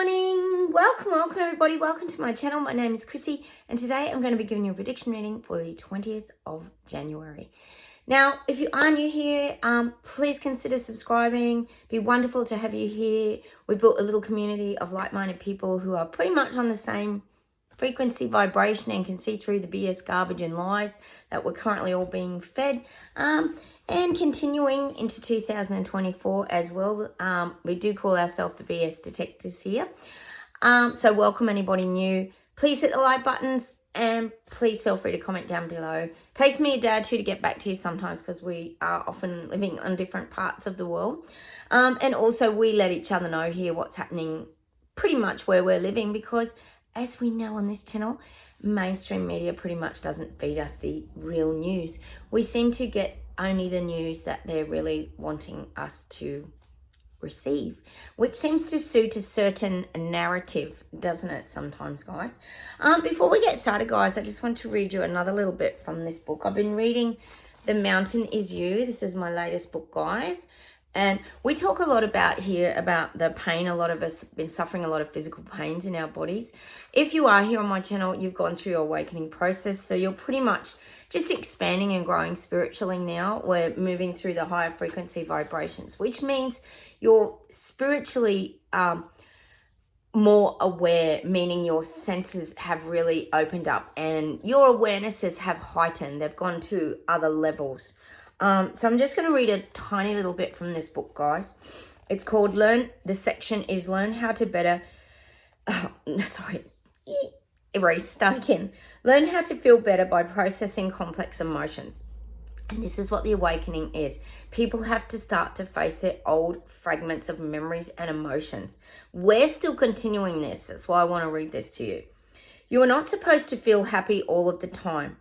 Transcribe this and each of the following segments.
morning. Welcome everybody. Welcome to my channel. My name is Chrissy and today I'm going to be giving you a prediction reading for the 20th of January. Now, if you are new here, please consider subscribing. It'd be wonderful to have you here. We've built a little community of like-minded people who are pretty much on the same frequency, vibration, and can see through the BS garbage and lies that we're currently all being fed. And continuing into 2024 as well. We do call ourselves the BS detectives here. So welcome anybody new. Please hit the like buttons and please feel free to comment down below. Takes me a day or two to get back to you sometimes because we are often living on different parts of the world. And also we let each other know here what's happening pretty much where we're living, because as we know on this channel, mainstream media pretty much doesn't feed us the real news. We seem to get only the news that they're really wanting us to receive, which seems to suit a certain narrative, doesn't it, sometimes, guys? Before we get started, guys, I just want to read you another little bit from this book. I've been reading The Mountain Is You. This is my latest book, guys. And we talk a lot about here about the pain. A lot of us have been suffering a lot of physical pains in our bodies. If you are here on my channel, you've gone through your awakening process. So you're pretty much just expanding and growing spiritually now. We're moving through the higher frequency vibrations, which means you're spiritually more aware, meaning your senses have really opened up and your awarenesses have heightened. They've gone to other levels. So I'm just going to read a tiny little bit from this book, guys. It's called the section is Learn How to Better, start again. Learn how to feel better by processing complex emotions. And this is what the awakening is. People have to start to face their old fragments of memories and emotions. We're still continuing this. That's why I want to read this to you. You are not supposed to feel happy all of the time.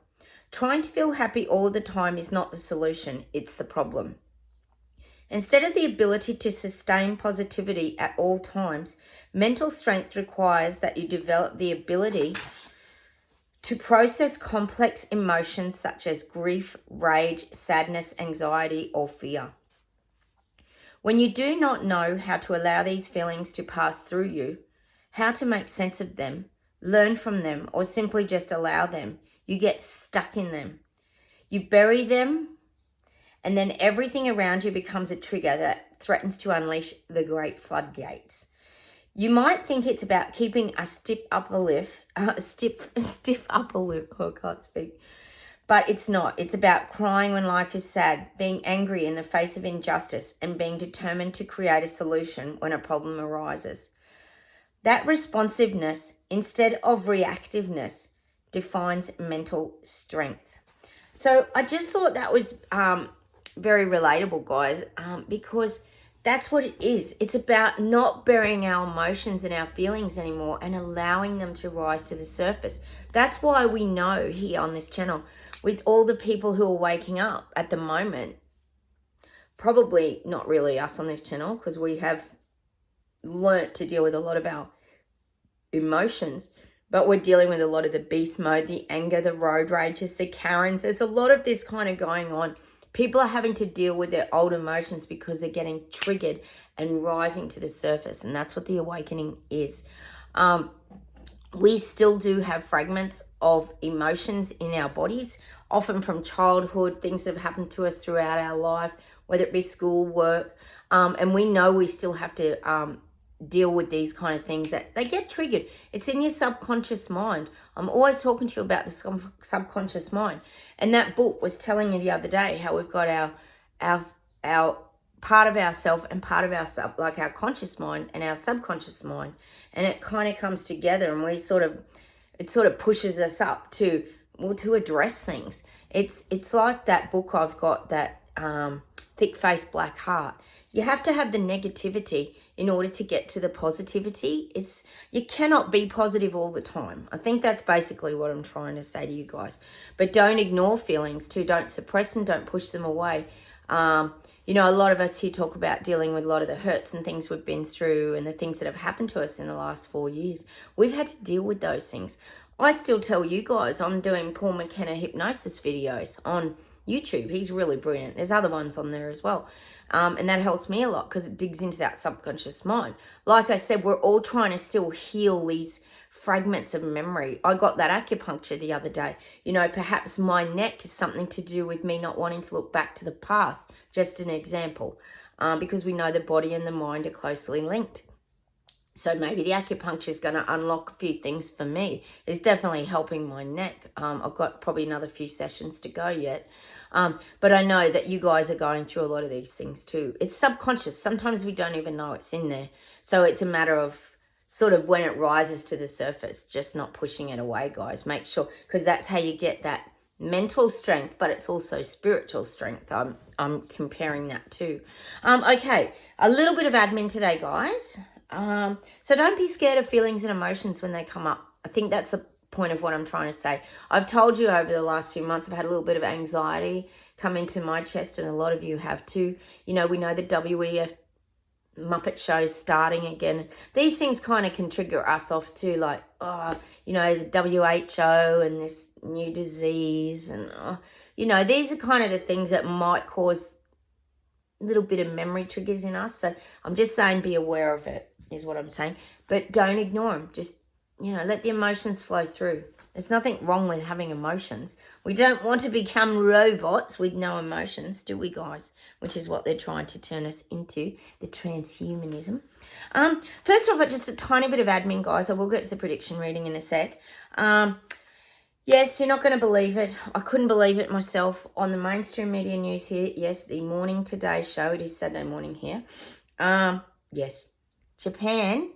Trying to feel happy all of the time is not the solution, it's the problem. Instead of the ability to sustain positivity at all times, mental strength requires that you develop the ability to process complex emotions such as grief, rage, sadness, anxiety, or fear. When you do not know how to allow these feelings to pass through you, how to make sense of them, learn from them, or simply just allow them, you get stuck in them. You bury them, and then everything around you becomes a trigger that threatens to unleash the great floodgates. You might think it's about keeping a stiff upper lip. Oh, I can't speak. But it's not. It's about crying when life is sad, being angry in the face of injustice, and being determined to create a solution when a problem arises. That responsiveness, instead of reactiveness, defines mental strength. So I just thought that was very relatable, guys, because that's what it is. It's about not burying our emotions and our feelings anymore and allowing them to rise to the surface. That's why we know here on this channel, with all the people who are waking up at the moment, probably not really us on this channel, because we have learnt to deal with a lot of our emotions, but we're dealing with a lot of the beast mode, the anger, the road rages, the Karens. There's a lot of this kind of going on. People are having to deal with their old emotions because they're getting triggered and rising to the surface. And that's what the awakening is. We still do have fragments of emotions in our bodies, often from childhood, things that have happened to us throughout our life, whether it be school, work. And we know we still have to deal with these kind of things that they get triggered. It's in your subconscious mind. I'm always talking to you about the subconscious mind. And that book was telling you the other day how we've got our part of ourself and part of our conscious mind and our subconscious mind. And it kind of comes together and it sort of pushes us up to address things. It's like that book I've got, that Thick Face Black Heart. You have to have the negativity in order to get to the positivity. You cannot be positive all the time. I think that's basically what I'm trying to say to you guys. But don't ignore feelings too. Don't suppress them. Don't push them away. A lot of us here talk about dealing with a lot of the hurts and things we've been through and the things that have happened to us in the last 4 years. We've had to deal with those things. I still tell you guys, I'm doing Paul McKenna hypnosis videos on YouTube. He's really brilliant. There's other ones on there as well. And that helps me a lot because it digs into that subconscious mind. Like I said, we're all trying to still heal these fragments of memory. I got that acupuncture the other day. You know, perhaps my neck is something to do with me not wanting to look back to the past. Just an example. Because we know the body and the mind are closely linked. So maybe the acupuncture is going to unlock a few things for me. It's definitely helping my neck. I've got probably another few sessions to go yet. But I know that you guys are going through a lot of these things too. It's subconscious. Sometimes we don't even know it's in there. So it's a matter of sort of when it rises to the surface, just not pushing it away, guys. Make sure, because that's how you get that mental strength, but it's also spiritual strength. I'm comparing that too. Okay, a little bit of admin today, guys. So don't be scared of feelings and emotions when they come up. I think that's the point of what I'm trying to say. I've told you over the last few months I've had a little bit of anxiety come into my chest, and a lot of you have too. You know, we know the WEF Muppet shows starting again. These things kind of can trigger us off too, like, you know, the WHO and this new disease, and you know, these are kind of the things that might cause a little bit of memory triggers in us. So I'm just saying, be aware of it is what I'm saying, but don't ignore them. Just, you know, let the emotions flow through. There's nothing wrong with having emotions. We don't want to become robots with no emotions, do we, guys? Which is what they're trying to turn us into, the transhumanism. First off, just a tiny bit of admin, guys. I will get to the prediction reading in a sec. Yes, you're not going to believe it. I couldn't believe it myself. On the mainstream media news here, yes, the Morning Today show, it is Saturday morning here. Yes, Japan,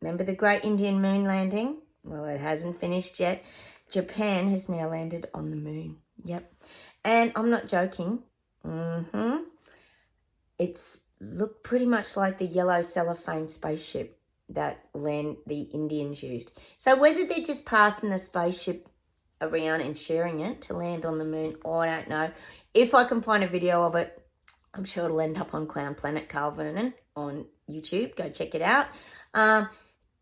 remember the great Indian moon landing? Well, it hasn't finished yet. Japan has now landed on the moon. Yep. And I'm not joking. It's looked pretty much like the yellow cellophane spaceship that the Indians used. So whether they're just passing the spaceship around and sharing it to land on the moon, I don't know. If I can find a video of it, I'm sure it'll end up on Clown Planet Carl Vernon on YouTube. Go check it out.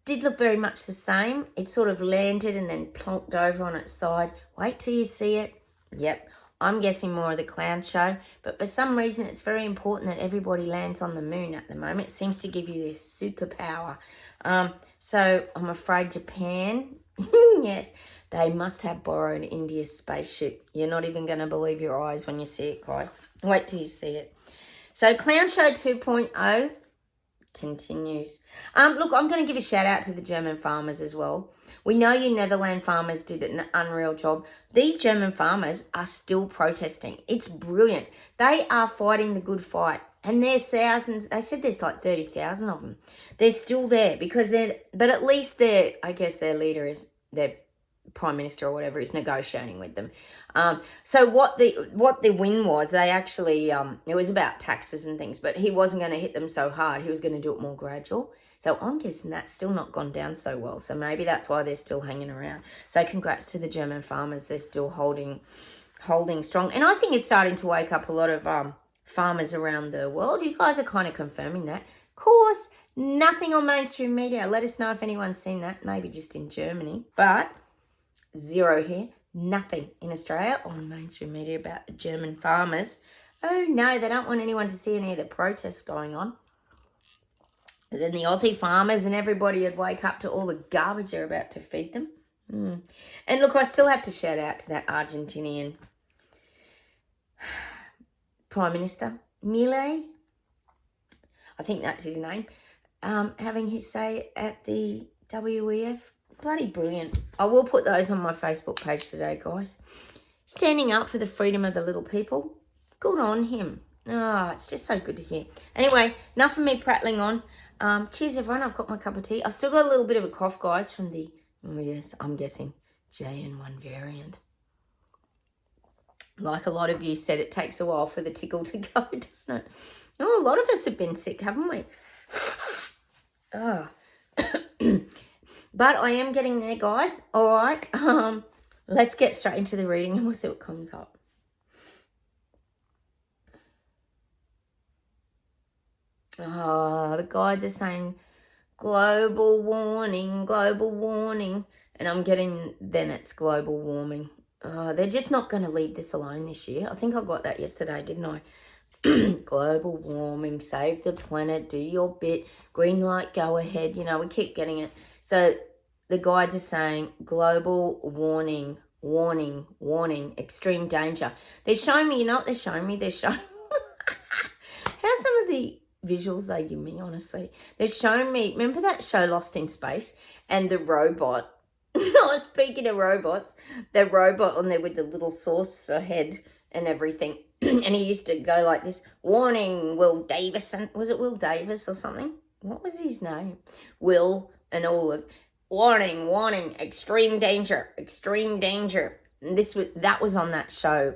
Did look very much the same. It sort of landed and then plonked over on its side. Wait till you see it. Yep, I'm guessing more of the clown show. But for some reason, it's very important that everybody lands on the moon at the moment. It seems to give you this superpower. So I'm afraid Japan, yes, they must have borrowed India's spaceship. You're not even going to believe your eyes when you see it, guys. Wait till you see it. So Clown Show 2.0 continues. Look, I'm going to give a shout out to the German farmers as well. We know you Netherlands farmers did an unreal job. These German farmers are still protesting. It's brilliant. They are fighting the good fight. And there's thousands. They said there's like 30,000 of them. They're still there because but at least I guess their leader is, their prime minister or whatever, is negotiating with them. So what the win was, they actually, it was about taxes and things, but he wasn't going to hit them so hard. He was going to do it more gradual. So I'm guessing that's still not gone down so well. So maybe that's why they're still hanging around. So congrats to the German farmers. They're still holding strong. And I think it's starting to wake up a lot of farmers around the world. You guys are kind of confirming that. Of course, nothing on mainstream media. Let us know if anyone's seen that. Maybe just in Germany. But zero here. Nothing in Australia on mainstream media about the German farmers. Oh no, they don't want anyone to see any of the protests going on. And then the Aussie farmers and everybody would wake up to all the garbage they're about to feed them. And look, I still have to shout out to that Argentinian Prime Minister, Milei. I think that's his name. Having his say at the WEF. Bloody brilliant. I will put those on my Facebook page today, guys. Standing up for the freedom of the little people. Good on him. Oh, it's just so good to hear. Anyway, enough of me prattling on. Cheers, everyone. I've got my cup of tea. I've still got a little bit of a cough, guys, from the, yes, I'm guessing, JN1 variant. Like a lot of you said, it takes a while for the tickle to go, doesn't it? Oh, a lot of us have been sick, haven't we? Oh. But I am getting there, guys. All right. Let's get straight into the reading and we'll see what comes up. Oh, the guides are saying global warning. And I'm getting, then it's global warming. They're just not going to leave this alone this year. I think I got that yesterday, didn't I? Global warming, save the planet, do your bit, green light, go ahead. You know, we keep getting it. So the guides are saying global warning, warning, warning, extreme danger. They're showing me, you know what they're showing me? They're showing how some of the visuals they give me, honestly. They're showing me, remember that show Lost in Space and the robot? Speaking of robots, the robot on there with the little saucer head and everything. And he used to go like this, warning, Will Davison. Was it Will Davis or something? What was his name? Will and all of, warning, warning, extreme danger, extreme danger. And that was on that show,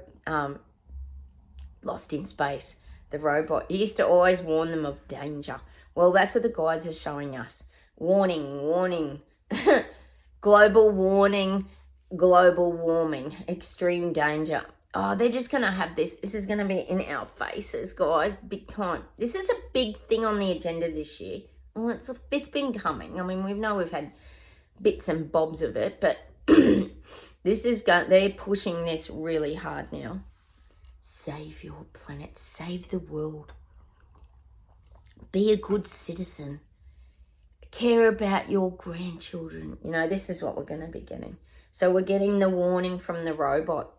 Lost in Space, the robot. He used to always warn them of danger. Well, that's what the guides are showing us. Warning, warning, global warning, global warming, extreme danger. Oh, they're just going to have this. This is going to be in our faces, guys, big time. This is a big thing on the agenda this year. Well, it's been coming. I mean, we've had bits and bobs of it, but they're pushing this really hard now. Save your planet, save the world. Be a good citizen. Care about your grandchildren. You know, this is what we're going to be getting. So we're getting the warning from the robot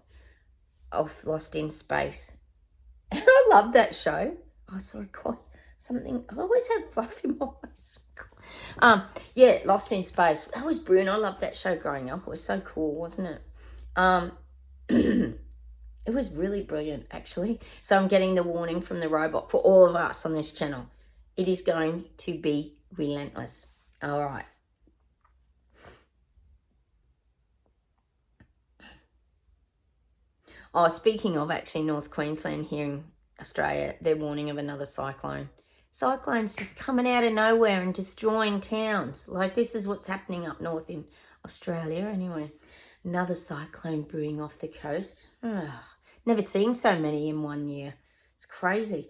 of Lost in Space. I love that show. Oh, sorry, guys. Something, I always have fluff in my eyes. Yeah, Lost in Space. That was brilliant. I loved that show growing up. It was so cool, wasn't it? It was really brilliant, actually. So I'm getting the warning from the robot for all of us on this channel. It is going to be relentless. All right. Oh, speaking of actually North Queensland here in Australia, they're warning of another cyclone. Cyclones just coming out of nowhere and destroying towns. Like this is what's happening up north in Australia anyway. Another cyclone brewing off the coast. Oh, never seen so many in 1 year. It's crazy.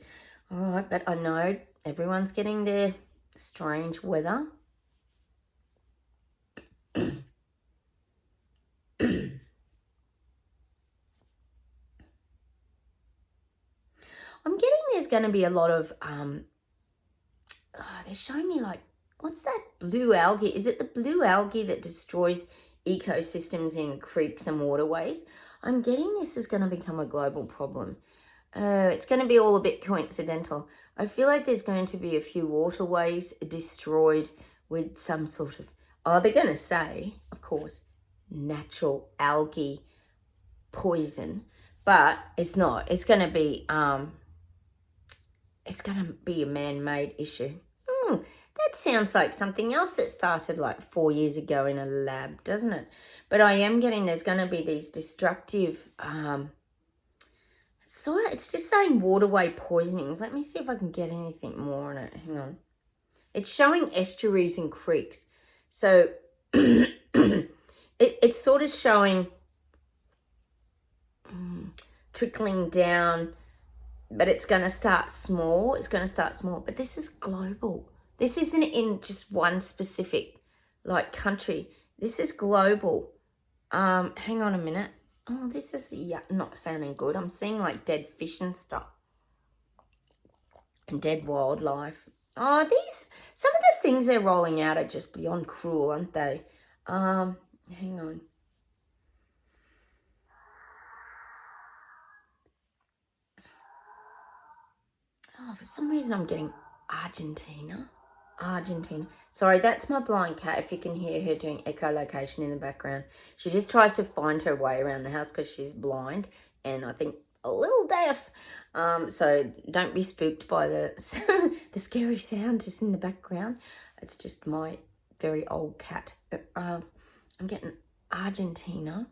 All right, but I know everyone's getting their strange weather. I'm getting there's going to be a lot of, they're showing me like, what's that blue algae? Is it the blue algae that destroys ecosystems in creeks and waterways? I'm getting this is going to become a global problem. It's going to be all a bit coincidental. I feel like there's going to be a few waterways destroyed with some sort of, they're going to say, of course, natural algae poison, but it's not. It's going to be a man-made issue. That sounds like something else that started like 4 years ago in a lab, doesn't it? But I am getting there's going to be these destructive, it's just saying waterway poisonings. Let me see if I can get anything more on it. Hang on. It's showing estuaries and creeks. So it's sort of showing trickling down, but it's going to start small. But this is global. This isn't in just one specific like country. This is global. Hang on a minute. Oh, this is not sounding good. I'm seeing like dead fish and stuff. And dead wildlife. Oh, some of the things they're rolling out are just beyond cruel, aren't they? Hang on. Oh, for some reason I'm getting Argentina. Sorry, that's my blind cat. If you can hear her doing echolocation in the background. She just tries to find her way around the house because she's blind and I think a little deaf. So don't be spooked by the scary sound just in the background. It's just my very old cat. I'm getting Argentina.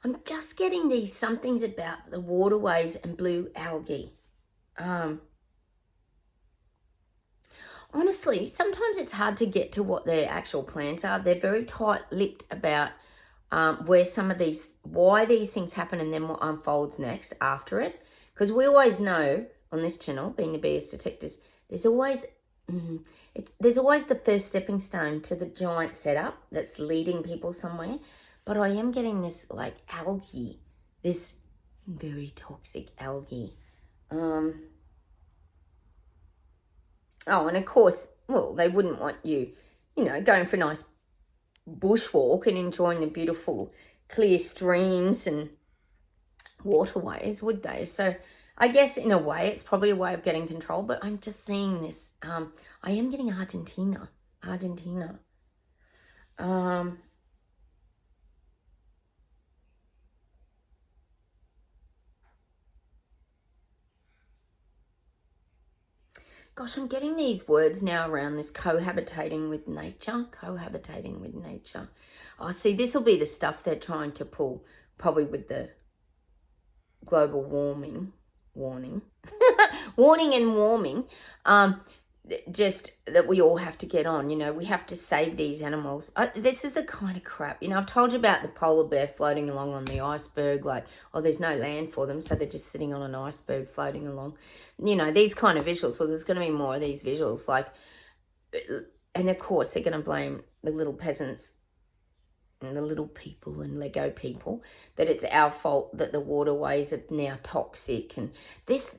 I'm just getting these somethings about the waterways and blue algae. Honestly, sometimes it's hard to get to what their actual plans are. They're very tight-lipped about why these things happen and then what unfolds next after it. Because we always know on this channel, being the BS detectives, there's always the first stepping stone to the giant setup that's leading people somewhere. But I am getting this like algae, this very toxic algae. Oh, and of course, well, they wouldn't want you, going for a nice bushwalk and enjoying the beautiful clear streams and waterways, would they? So I guess in a way it's probably a way of getting control, but I'm just seeing this. I am getting Argentina. Gosh, I'm getting these words now around this cohabitating with nature. Oh, see, this will be the stuff they're trying to pull, probably with the global warning, warning and warming. Just that we all have to get on, we have to save these animals. This is the kind of crap, I've told you about the polar bear floating along on the iceberg, like, oh, there's no land for them, so they're just sitting on an iceberg floating along. These kind of visuals. Well, there's going to be more of these visuals, and of course they're going to blame the little peasants and the little people and Lego people, that it's our fault that the waterways are now toxic. And that's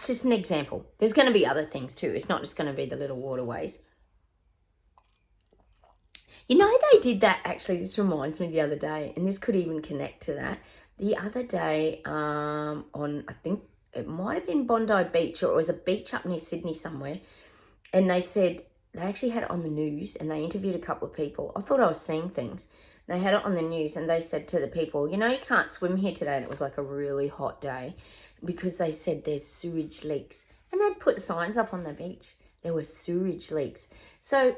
just an example. There's going to be other things too. It's not just going to be the little waterways. They did that, actually. This reminds me the other day, and this could even connect to that. The other day on, I think it might have been Bondi Beach, or it was a beach up near Sydney somewhere, and they said, they actually had it on the news, and they interviewed a couple of people. I thought I was seeing things. They had it on the news, and they said to the people, you can't swim here today. And it was like a really hot day, because they said there's sewage leaks. And they'd put signs up on the beach. There were sewage leaks. So,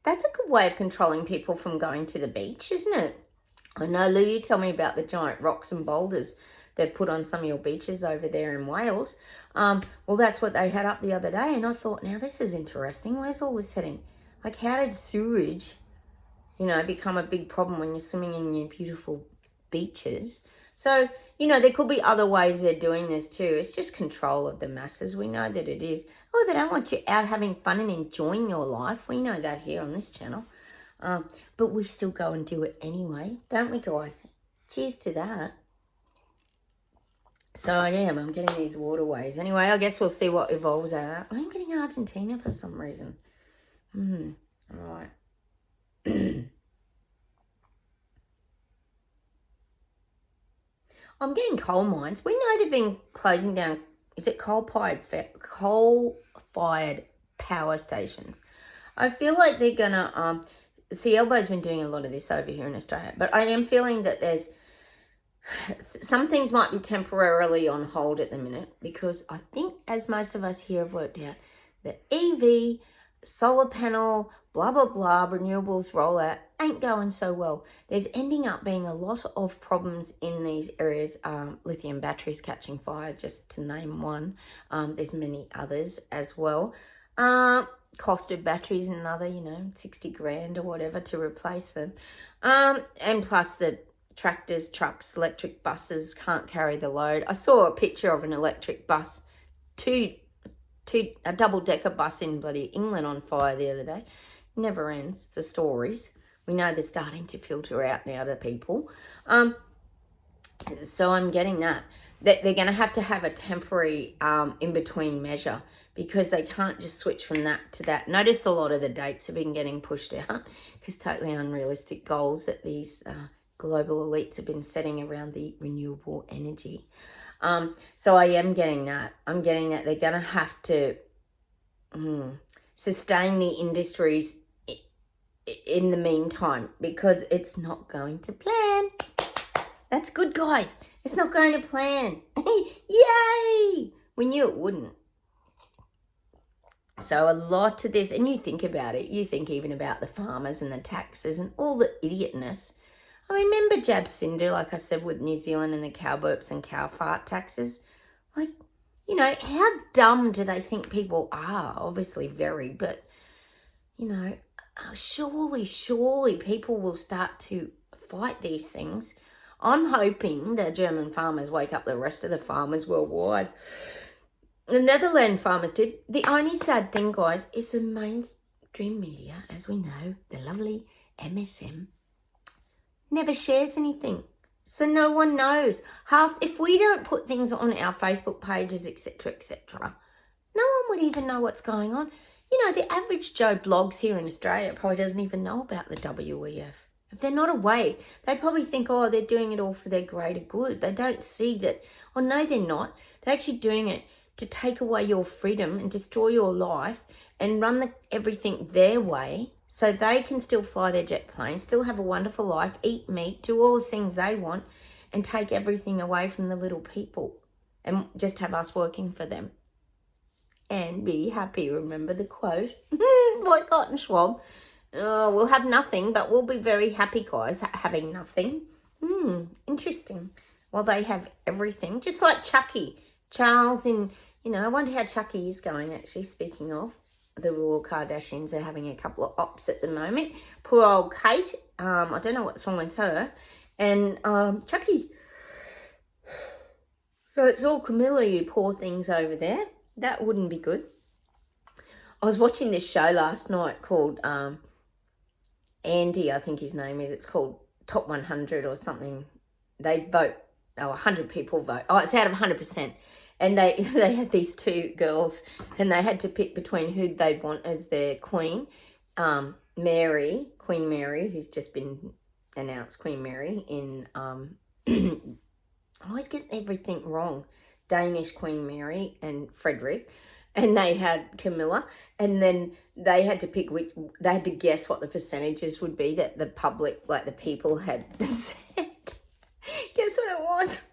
that's a good way of controlling people from going to the beach, isn't it? I know, Lou, you tell me about the giant rocks and boulders they've put on some of your beaches over there in Wales. Well, that's what they had up the other day, and I thought, now this is interesting. Where's all this heading? Like, how did sewage, become a big problem when you're swimming in your beautiful beaches? So, there could be other ways they're doing this too. It's just control of the masses. We know that it is. Oh, they don't want you out having fun and enjoying your life. We know that here on this channel. But we still go and do it anyway, don't we, guys? Cheers to that. So, yeah, I'm getting these waterways. Anyway, I guess we'll see what evolves out of that. I'm getting Argentina for some reason. All right. I'm getting coal mines. We know they've been closing down, is it coal-fired power stations? I feel like they're going to, Elbo's been doing a lot of this over here in Australia, but I am feeling that there's, some things might be temporarily on hold at the minute, because I think, as most of us here have worked out, the EV, solar panel, blah, blah, blah, renewables rollout ain't going so well. There's ending up being a lot of problems in these areas. Lithium batteries catching fire, just to name one. There's many others as well. Cost of batteries, another, 60 grand or whatever to replace them. And plus the tractors, trucks, electric buses can't carry the load. I saw a picture of an electric bus, a double-decker bus in bloody England on fire the other day. Never ends. It's the stories. We know they're starting to filter out now to people. So I'm getting that they're going to have a temporary in-between measure, because they can't just switch from that to that. Notice a lot of the dates have been getting pushed out, because totally unrealistic goals that these global elites have been setting around the renewable energy. So I am getting that. I'm getting that they're going to have to sustain the industries in the meantime, because it's not going to plan. That's good, guys. It's not going to plan. Yay! We knew it wouldn't. So a lot to this, and you think about it, you think even about the farmers and the taxes and all the idiotness. I remember Jabsinder, like I said, with New Zealand and the cow burps and cow fart taxes. Like, how dumb do they think people are? Obviously very, but, surely people will start to fight these things. I'm hoping the German farmers wake up the rest of the farmers worldwide. The Netherlands farmers did. The only sad thing, guys, is the mainstream media, as we know, the lovely MSM, never shares anything. So no one knows. If we don't put things on our Facebook pages, etc., no one would even know what's going on. You know, the average Joe blogs here in Australia probably doesn't even know about the WEF. If they're not awake, they probably think, oh, they're doing it all for their greater good. They don't see that, oh, no, they're not. They're actually doing it to take away your freedom and destroy your life and run everything their way so they can still fly their jet planes, still have a wonderful life, eat meat, do all the things they want, and take everything away from the little people and just have us working for them. And be happy. Remember the quote? Boycott and Schwab. Oh, we'll have nothing, but we'll be very happy, guys, having nothing. Interesting. Well, they have everything, just like Chucky. Charles I wonder how Chucky is going, actually, speaking of. The royal Kardashians are having a couple of ops at the moment. Poor old Kate. I don't know what's wrong with her. And Chucky. So it's all Camilla, you poor things over there. That wouldn't be good. I was watching this show last night called Andy, I think his name is. It's called Top 100 or something. They vote. 100 people vote. Oh, it's out of 100%. And they had these two girls, and they had to pick between who they'd want as their queen. Queen Mary, who's just been announced Queen Mary in, I always get everything wrong. Danish Queen Mary and Frederick. And they had Camilla, and then they had to pick they had to guess what the percentages would be that the public, like the people, had said. Guess what it was?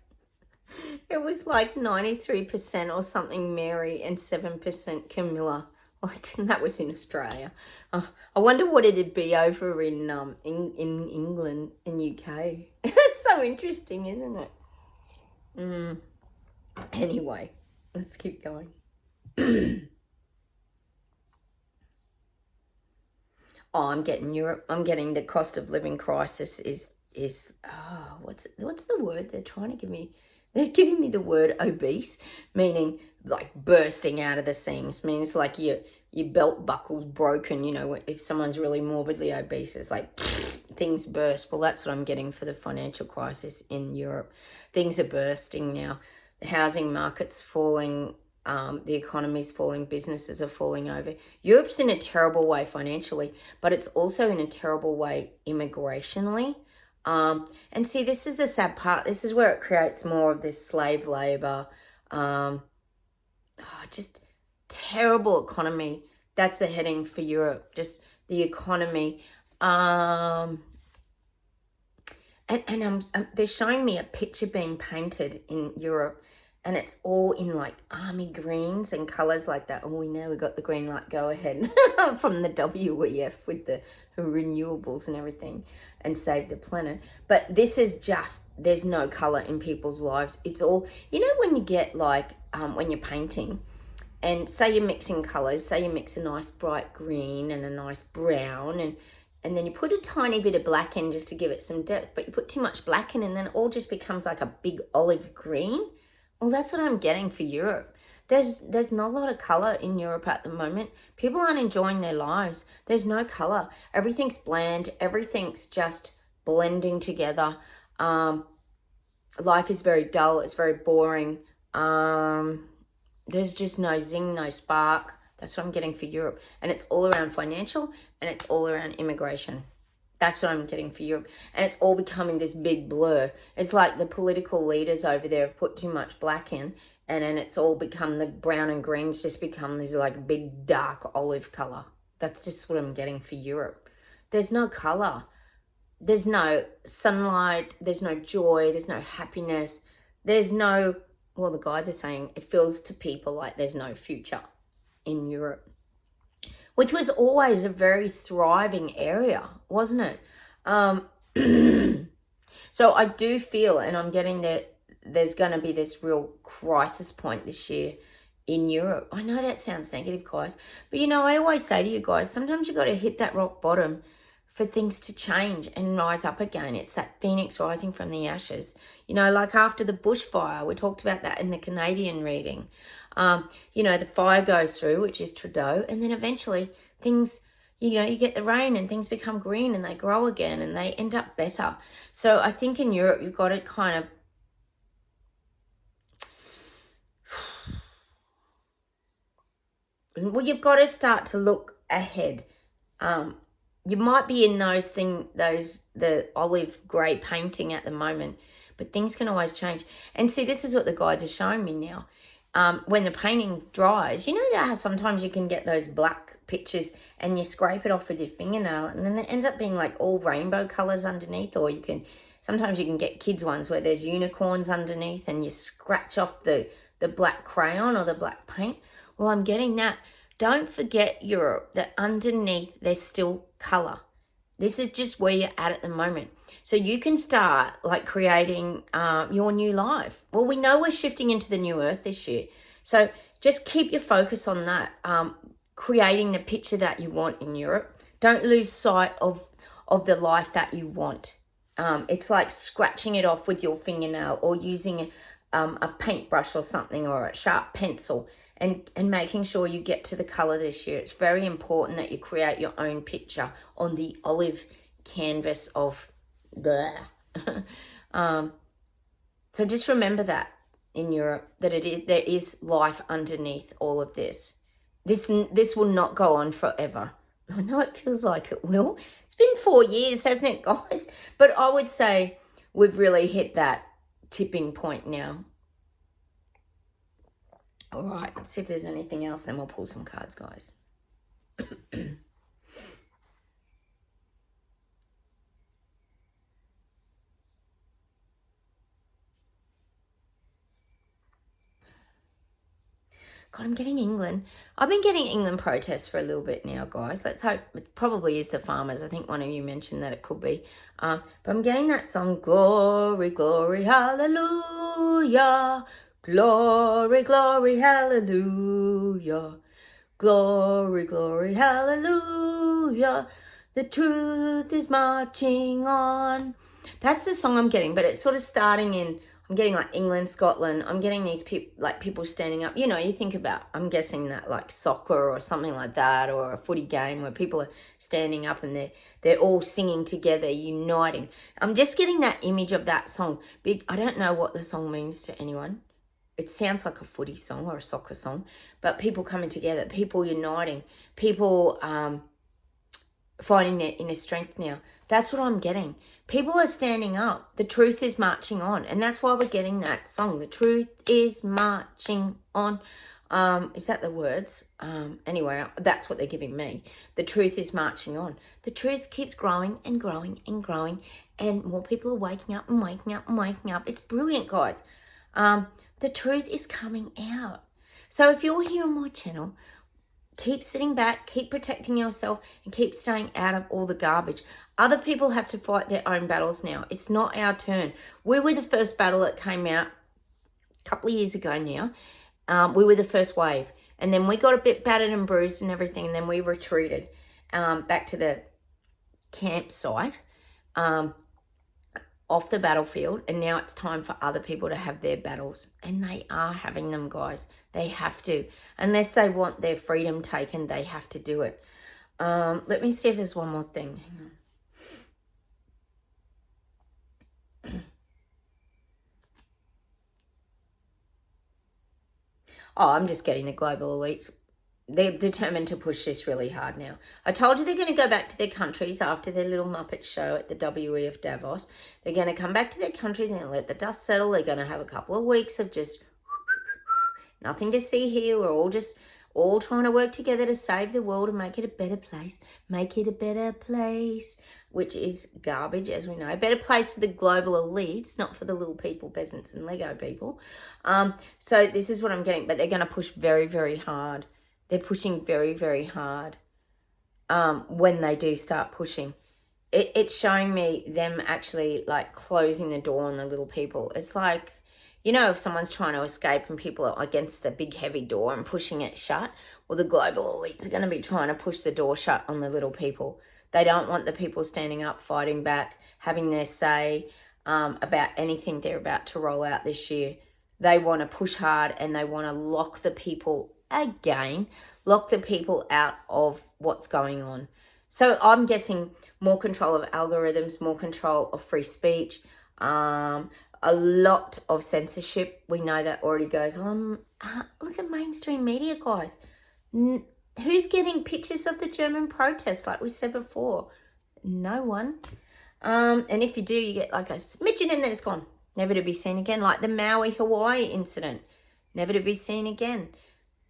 It was like 93% or something Mary and 7% Camilla. And that was in Australia. I wonder what it'd be over in England and UK. It's so interesting, isn't it? Anyway, let's keep going. I'm getting Europe. I'm getting the cost of living crisis is what's the word they're trying to give me? They're giving me the word obese, meaning like bursting out of the seams. Means like your belt buckle's broken. You know, if someone's really morbidly obese, it's like things burst. Well, that's what I'm getting for the financial crisis in Europe. Things are bursting now. The housing market's falling. The economy's falling, businesses are falling over. Europe's in a terrible way financially, but it's also in a terrible way immigrationally. And see, this is the sad part. This is where it creates more of this slave labor, just terrible economy. That's the heading for Europe, just the economy. And they're showing me a picture being painted in Europe, and it's all in like army greens and colours like that. Oh, we know we got the green light go ahead from the WEF with the renewables and everything and save the planet. But this is just, there's no colour in people's lives. It's all, you know, when you get like, when you're painting and say you're mixing colours, say you mix a nice bright green and a nice brown and then you put a tiny bit of black in just to give it some depth, but you put too much black in and then it all just becomes like a big olive green. Well, that's what I'm getting for Europe. There's not a lot of colour in Europe at the moment. People aren't enjoying their lives. There's no colour. Everything's bland. Everything's just blending together. Life is very dull. It's very boring. There's just no zing, no spark. That's what I'm getting for Europe. And it's all around financial and it's all around immigration. That's what I'm getting for Europe. And it's all becoming this big blur. It's like the political leaders over there have put too much black in, and then it's all become, the brown and greens just become this like big dark olive colour. That's just what I'm getting for Europe. There's no colour. There's no sunlight. There's no joy. There's no happiness. There's no, well, the guides are saying it feels to people like there's no future in Europe, which was always a very thriving area, wasn't it? So I do feel, and I'm getting that there's going to be this real crisis point this year in Europe. I know that sounds negative, guys, but you know, I always say to you guys, sometimes you got to hit that rock bottom for things to change and rise up again. It's that phoenix rising from the ashes. You know, like after the bushfire, we talked about that in the Canadian reading. You know, the fire goes through, which is Trudeau, and then eventually things you know, you get the rain and things become green and they grow again and they end up better. So I think in Europe, you've got to kind of, well, you've got to start to look ahead. You might be in the olive grey painting at the moment, but things can always change. And see, this is what the guides are showing me now. When the painting dries, you know how sometimes you can get those black pictures and you scrape it off with your fingernail and then it ends up being like all rainbow colours underneath, or sometimes you can get kids ones where there's unicorns underneath and you scratch off the black crayon or the black paint. Well, I'm getting that. Don't forget, Europe, that underneath there's still colour. This is just where you're at the moment. So you can start like creating your new life. Well, we know we're shifting into the new earth this year. So just keep your focus on that, creating the picture that you want in Europe. Don't lose sight of the life that you want. It's like scratching it off with your fingernail or using a paintbrush or something, or a sharp pencil, and making sure you get to the colour this year. It's very important that you create your own picture on the olive canvas of there. So just remember that in Europe, that there is life underneath all of this. This will not go on forever. I know it feels like it will. It's been 4 years, hasn't it, guys? But I would say we've really hit that tipping point now. All right, let's see if there's anything else, then we'll pull some cards, guys. God, I'm getting England. I've been getting England protests for a little bit now, guys. Let's hope it probably is the farmers. I think one of you mentioned that it could be. But I'm getting that song, Glory, Glory, Hallelujah. Glory, glory, hallelujah. Glory, glory, hallelujah. The truth is marching on. That's the song I'm getting, but it's sort of starting in, I'm getting like England, Scotland. I'm getting these people standing up. You know, you think about, I'm guessing that like soccer or something like that, or a footy game where people are standing up and they're all singing together, uniting. I'm just getting that image of that song. I don't know what the song means to anyone. It sounds like a footy song or a soccer song, but people coming together, people uniting, people finding their inner strength now. That's what I'm getting. People are standing up. The truth is marching on. And that's why we're getting that song. The truth is marching on. Is that the words? Anyway, that's what they're giving me. The truth is marching on. The truth keeps growing and growing and growing. And more people are waking up and waking up and waking up. It's brilliant, guys. The truth is coming out. So if you're here on my channel, keep sitting back, keep protecting yourself, and keep staying out of all the garbage. Other people have to fight their own battles now. It's not our turn. We were the first battle that came out a couple of years ago now. We were the first wave. And then we got a bit battered and bruised and everything, and then we retreated back to the campsite. Off the battlefield, and now it's time for other people to have their battles, and they are having them, guys. They have to. Unless they want their freedom taken, they have to do it. Let me see if there's one more thing. Hang on. Oh, I'm just getting the global elites. They're determined to push this really hard now. I told you they're going to go back to their countries after their little Muppet show at the WEF Davos. They're going to come back to their countries and let the dust settle. They're going to have a couple of weeks of just nothing to see here. We're all trying to work together to save the world and make it a better place. Make it a better place, which is garbage, as we know. A better place for the global elites, not for the little people, peasants and Lego people. So this is what I'm getting, but they're going to push very, very hard. They're pushing very, very hard when they do start pushing. It's showing me them actually like closing the door on the little people. It's like, you know, if someone's trying to escape and people are against a big heavy door and pushing it shut, well, the global elites are going to be trying to push the door shut on the little people. They don't want the people standing up, fighting back, having their say about anything they're about to roll out this year. They want to push hard and they want to lock the people out of what's going on. So I'm guessing more control of algorithms, more control of free speech, a lot of censorship. We know that already goes on. Look at mainstream media, guys. Who's getting pictures of the German protests, like we said before? No one. And if you do, you get like a smidgen and then it's gone. Never to be seen again. Like the Maui, Hawaii incident. Never to be seen again.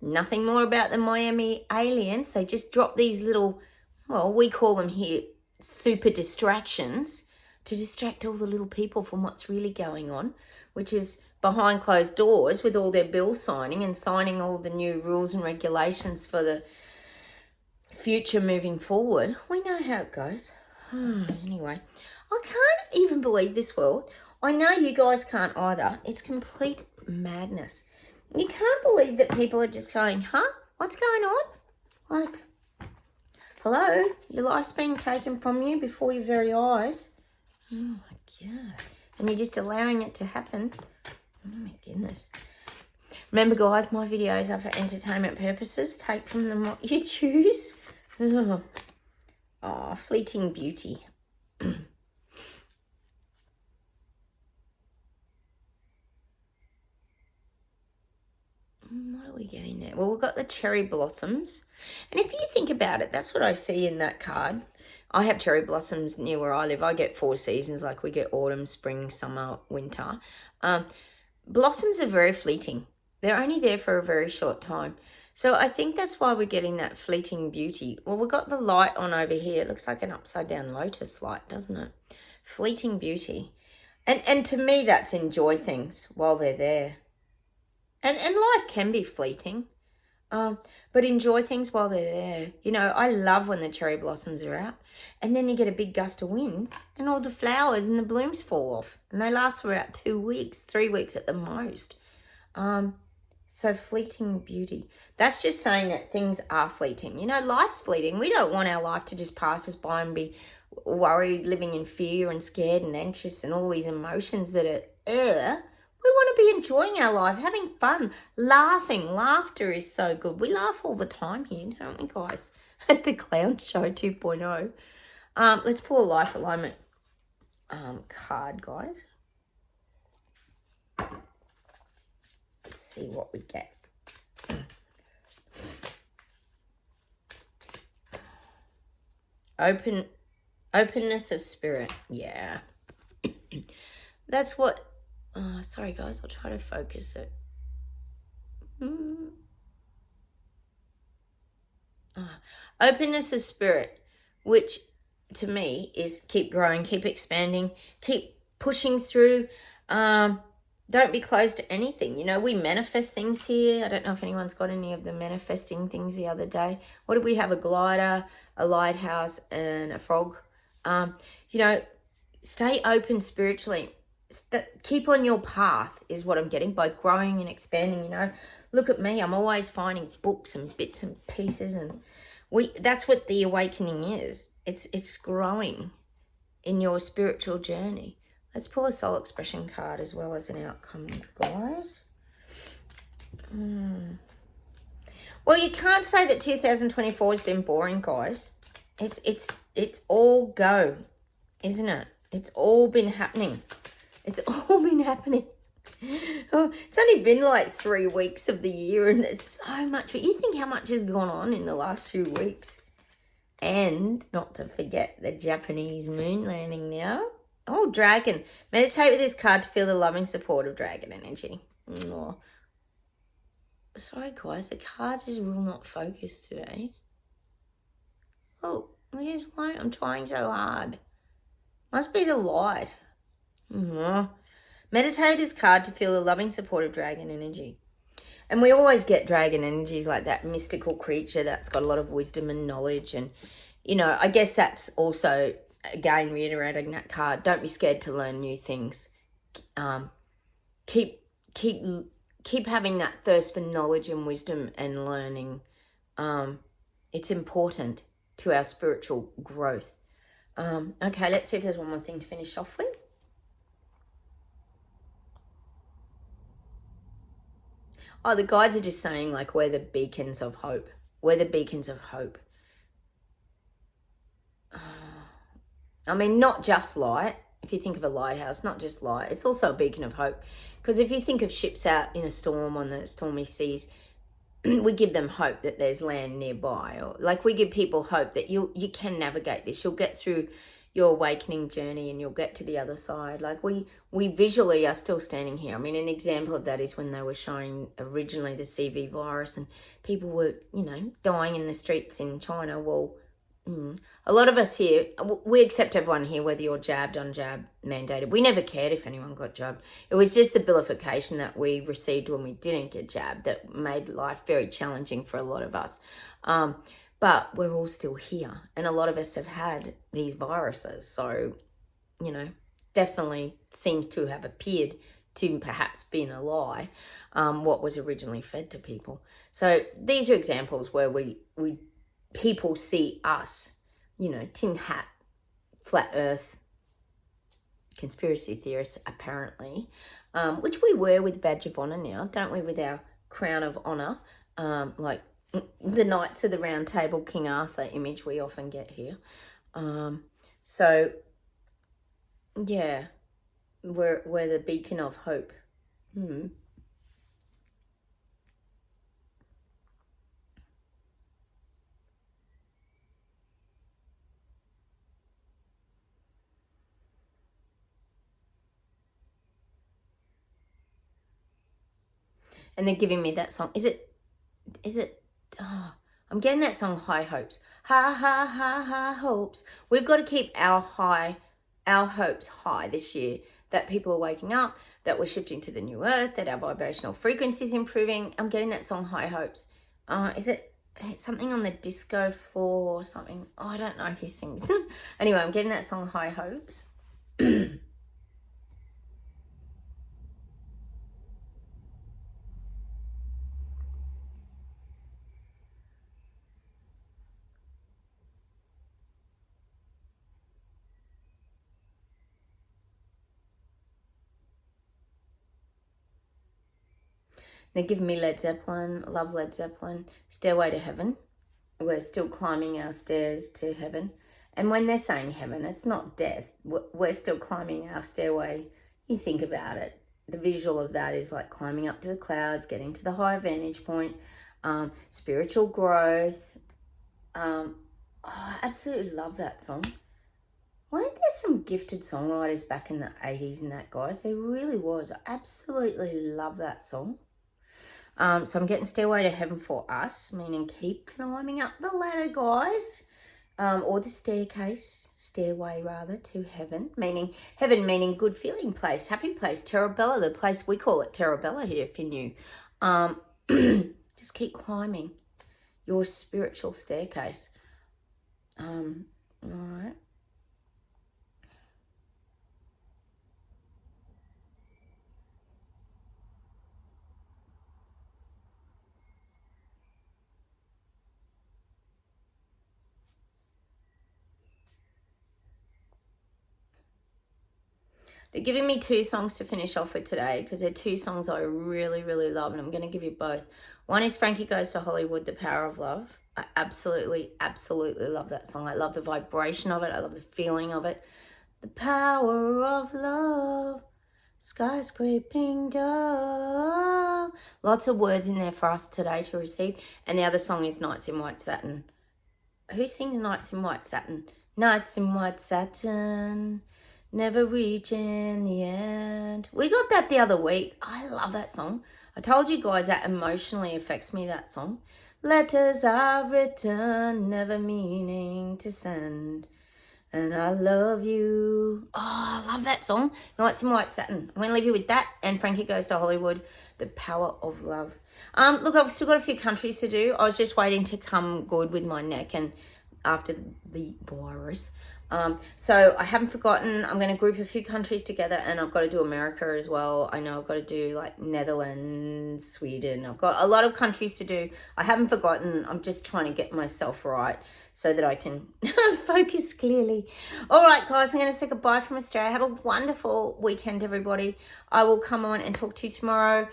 Nothing more about the Miami aliens. They just drop these little, well, we call them here super distractions to distract all the little people from what's really going on, which is behind closed doors with all their bill signing and signing all the new rules and regulations for the future moving forward. We know how it goes. Anyway, I can't even believe this world. I know you guys can't either. It's complete madness. You can't believe that people are just going, huh? What's going on? Like, hello? Your life's being taken from you before your very eyes. Oh my God. And you're just allowing it to happen. Oh my goodness. Remember, guys, my videos are for entertainment purposes. Take from them what you choose. Oh, fleeting beauty. What are we getting there? Well, we've got the cherry blossoms. And if you think about it, that's what I see in that card. I have cherry blossoms near where I live. I get 4 seasons, like we get autumn, spring, summer, winter. Blossoms are very fleeting. They're only there for a very short time. So I think that's why we're getting that fleeting beauty. Well, we've got the light on over here. It looks like an upside down lotus light, doesn't it? Fleeting beauty. And to me, that's enjoy things while they're there. And life can be fleeting, but enjoy things while they're there. You know, I love when the cherry blossoms are out and then you get a big gust of wind and all the flowers and the blooms fall off and they last for about 2 weeks, 3 weeks at the most. So fleeting beauty. That's just saying that things are fleeting. You know, life's fleeting. We don't want our life to just pass us by and be worried, living in fear and scared and anxious and all these emotions that are We want to be enjoying our life, having fun, laughing. Laughter is so good. We laugh all the time here, don't we, guys? At the Clown Show 2.0. Let's pull a life alignment card, guys. Let's see what we get. Openness of spirit. Yeah. That's what... Oh, sorry, guys. I'll try to focus it. Openness of spirit, which to me is keep growing, keep expanding, keep pushing through. Don't be closed to anything. You know, we manifest things here. I don't know if anyone's got any of the manifesting things the other day. What did we have? A glider, a lighthouse, and a frog. You know, stay open spiritually. Keep on your path is what I'm getting by growing and expanding. You know, look at me. I'm always finding books and bits and pieces, and that's what the awakening is. It's growing in your spiritual journey. Let's pull a soul expression card as well as an outcome, guys. Well, you can't say that 2024 has been boring, guys. It's all go, isn't it? It's all been happening. It's all been happening. Oh, it's only been like 3 weeks of the year and there's so much. But you think how much has gone on in the last few weeks. And not to forget the Japanese moon landing now. Oh, dragon. Meditate with this card to feel the loving support of dragon energy. Oh. Sorry, guys. The card just will not focus today. Oh, it just won't. I'm trying so hard. Must be the light. Meditate this card to feel the loving support of dragon energy. And we always get dragon energies like that mystical creature that's got a lot of wisdom and knowledge. And, you know, I guess that's also, again, reiterating that card. Don't be scared to learn new things. Keep having that thirst for knowledge and wisdom and learning. It's important to our spiritual growth. Okay, let's see if there's one more thing to finish off with. Oh, the guides are just saying, like, we're the beacons of hope. We're the beacons of hope. I mean, not just light. If you think of a lighthouse, not just light, it's also a beacon of hope. Because if you think of ships out in a storm on the stormy seas, we give them hope that there's land nearby, or like we give people hope that you can navigate this. You'll get through your awakening journey and you'll get to the other side. Like we visually are still standing here. I mean, an example of that is when they were showing originally the CV virus and people were, dying in the streets in China. Well, a lot of us here, we accept everyone here, whether you're jabbed, unjabbed, mandated. We never cared if anyone got jabbed. It was just the vilification that we received when we didn't get jabbed that made life very challenging for a lot of us. But we're all still here. And a lot of us have had these viruses. So, definitely seems to have appeared to perhaps been a lie, what was originally fed to people. So these are examples where people see us, tin hat, flat earth, conspiracy theorists apparently, which we wear with badge of honour now, don't we, with our crown of honour, like the Knights of the Round Table, King Arthur image we often get here. So, yeah, we're the beacon of hope. And they're giving me that song. Is it, I'm getting that song, High Hopes. Ha, ha, ha, ha, hopes. We've got to keep our hopes high this year, that people are waking up, that we're shifting to the new earth, that our vibrational frequency is improving. I'm getting that song, High Hopes. Is it something on the disco floor or something? Oh, I don't know if he sings. Anyway, I'm getting that song, High Hopes. They're giving me Led Zeppelin. Love Led Zeppelin. Stairway to Heaven. We're still climbing our stairs to heaven. And when they're saying heaven, it's not death. We're still climbing our stairway. You think about it. The visual of that is like climbing up to the clouds, getting to the high vantage point, spiritual growth. I absolutely love that song. Weren't there some gifted songwriters back in the 80s and that, guys? There really was. I absolutely love that song. So I'm getting Stairway to Heaven for us, meaning keep climbing up the ladder, guys. Or the stairway rather, to heaven, meaning good feeling place, happy place, Terabella, the place we call it Terabella here, if you're new. Just keep climbing your spiritual staircase. All right. They're giving me 2 songs to finish off with today because they're 2 songs I really, really love, and I'm going to give you both. One is Frankie Goes to Hollywood, The Power of Love. I absolutely, absolutely love that song. I love the vibration of it. I love the feeling of it. The power of love, skyscraping dove. Lots of words in there for us today to receive. And the other song is Nights in White Satin. Who sings Nights in White Satin? Nights in White Satin, never reaching the end. We got that the other week. I love that song. I told you guys that emotionally affects me, that song. Letters I've written, never meaning to send. And I love you. Oh, I love that song. Nights in White Satin. I'm going to leave you with that and Frankie Goes to Hollywood, The Power of Love. Look, I've still got a few countries to do. I was just waiting to come good with my neck and after the virus. So I haven't forgotten. I'm going to group a few countries together, and I've got to do America as well. I know I've got to do like Netherlands, Sweden. I've got a lot of countries to do. I haven't forgotten. I'm just trying to get myself right so that I can focus clearly. All right, guys, I'm going to say goodbye from Australia. Have a wonderful weekend, everybody. I will come on and talk to you tomorrow.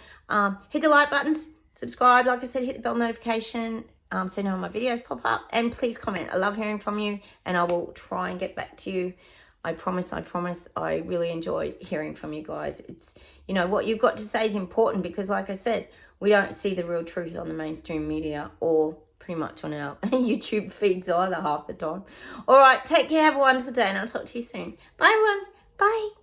Hit the like buttons, subscribe. Like I said, hit the bell notification. So you know when my videos pop up, and please comment. I love hearing from you, and I will try and get back to you I promise, I really enjoy hearing from you guys. It's, you know, what you've got to say is important because, like I said, we don't see the real truth on the mainstream media or pretty much on our YouTube feeds either half the time. All right, take care, have a wonderful day, and I'll talk to you soon. Bye, everyone. Bye.